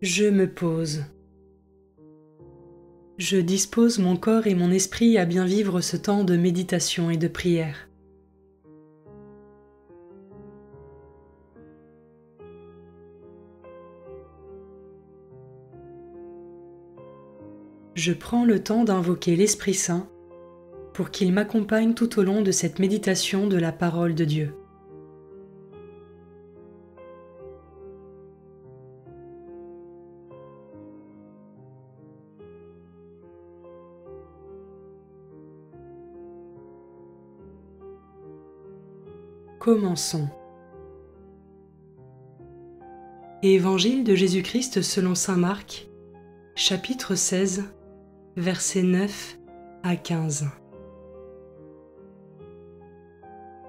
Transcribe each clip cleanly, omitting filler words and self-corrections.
Je me pose. Je dispose mon corps et mon esprit à bien vivre ce temps de méditation et de prière. Je prends le temps d'invoquer l'Esprit Saint pour qu'il m'accompagne tout au long de cette méditation de la parole de Dieu. Commençons. Évangile de Jésus-Christ selon saint Marc, chapitre 16, versets 9 à 15.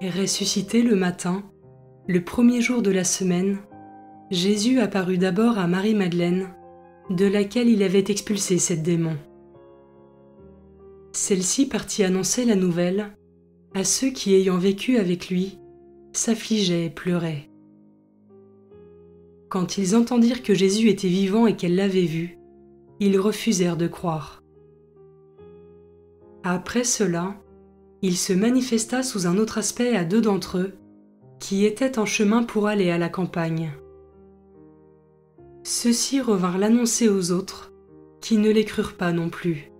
Ressuscité le matin, le premier jour de la semaine, Jésus apparut d'abord à Marie-Madeleine, de laquelle il avait expulsé 7 démons. Celle-ci partit annoncer la nouvelle à ceux qui, ayant vécu avec lui, s'affligeaient et pleuraient. Quand ils entendirent que Jésus était vivant et qu'elle l'avait vu, ils refusèrent de croire. Après cela, il se manifesta sous un autre aspect à 2 d'entre eux, qui étaient en chemin pour aller à la campagne. Ceux-ci revinrent l'annoncer aux autres, qui ne les crurent pas non plus.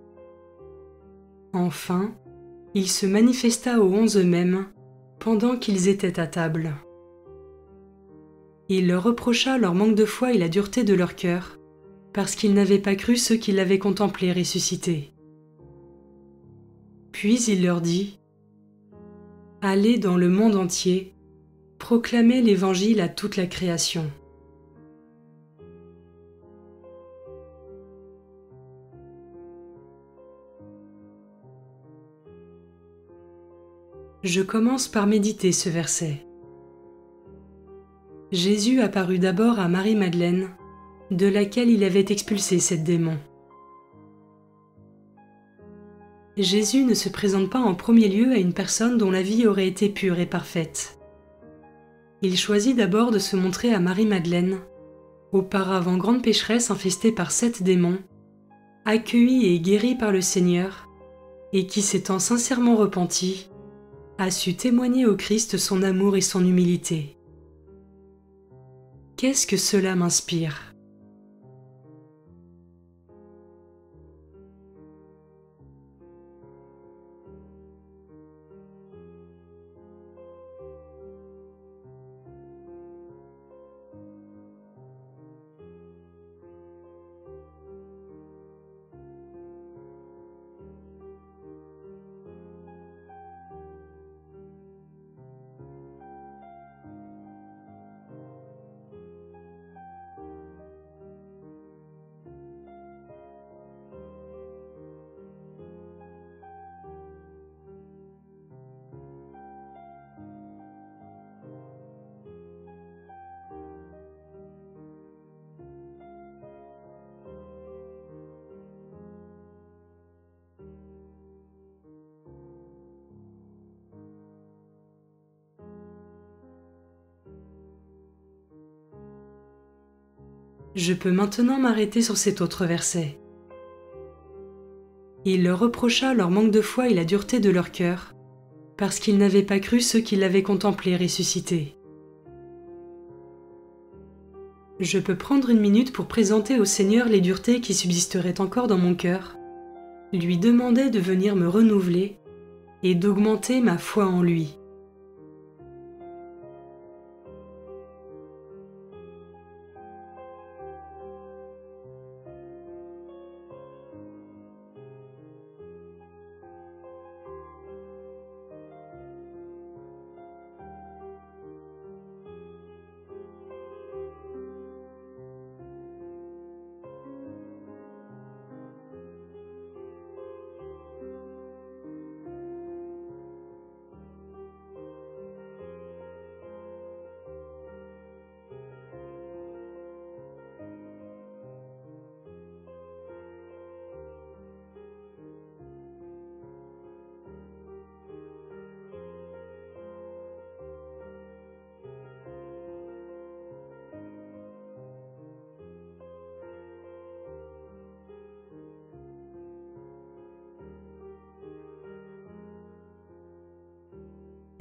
Enfin, il se manifesta aux 11 eux-mêmes, pendant qu'ils étaient à table. Il leur reprocha leur manque de foi et la dureté de leur cœur, parce qu'ils n'avaient pas cru ceux qui l'avaient contemplé ressuscité. Puis il leur dit : « Allez dans le monde entier, proclamez l'Évangile à toute la création. Je commence par méditer ce verset. Jésus apparut d'abord à Marie-Madeleine, de laquelle il avait expulsé 7 démons. Jésus ne se présente pas en premier lieu à une personne dont la vie aurait été pure et parfaite. Il choisit d'abord de se montrer à Marie-Madeleine, auparavant grande pécheresse infestée par 7 démons, accueillie et guérie par le Seigneur, et qui, s'étant sincèrement repentie, a su témoigner au Christ son amour et son humilité. Qu'est-ce que cela m'inspire ? Je peux maintenant m'arrêter sur cet autre verset. Il leur reprocha leur manque de foi et la dureté de leur cœur, parce qu'ils n'avaient pas cru ceux qui l'avaient contemplé ressuscité. Je peux prendre une minute pour présenter au Seigneur les duretés qui subsisteraient encore dans mon cœur, lui demander de venir me renouveler et d'augmenter ma foi en lui.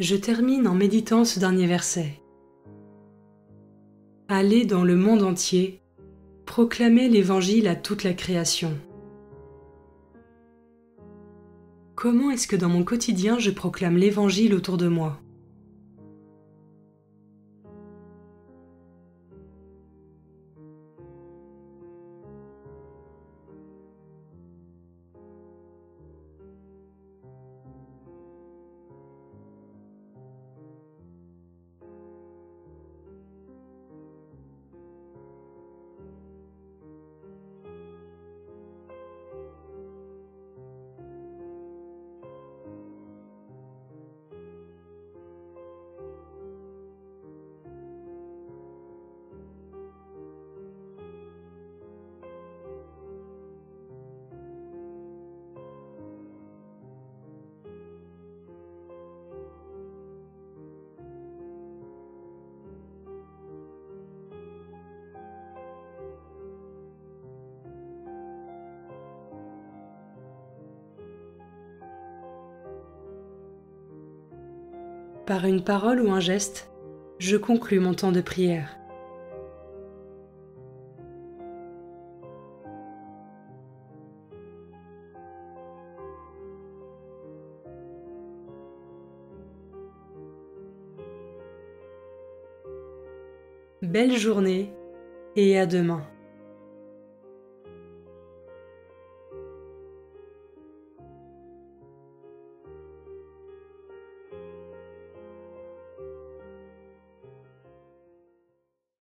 Je termine en méditant ce dernier verset. Allez dans le monde entier, proclamez l'Évangile à toute la création. Comment est-ce que dans mon quotidien je proclame l'Évangile autour de moi ? Par une parole ou un geste, je conclus mon temps de prière. Belle journée et à demain.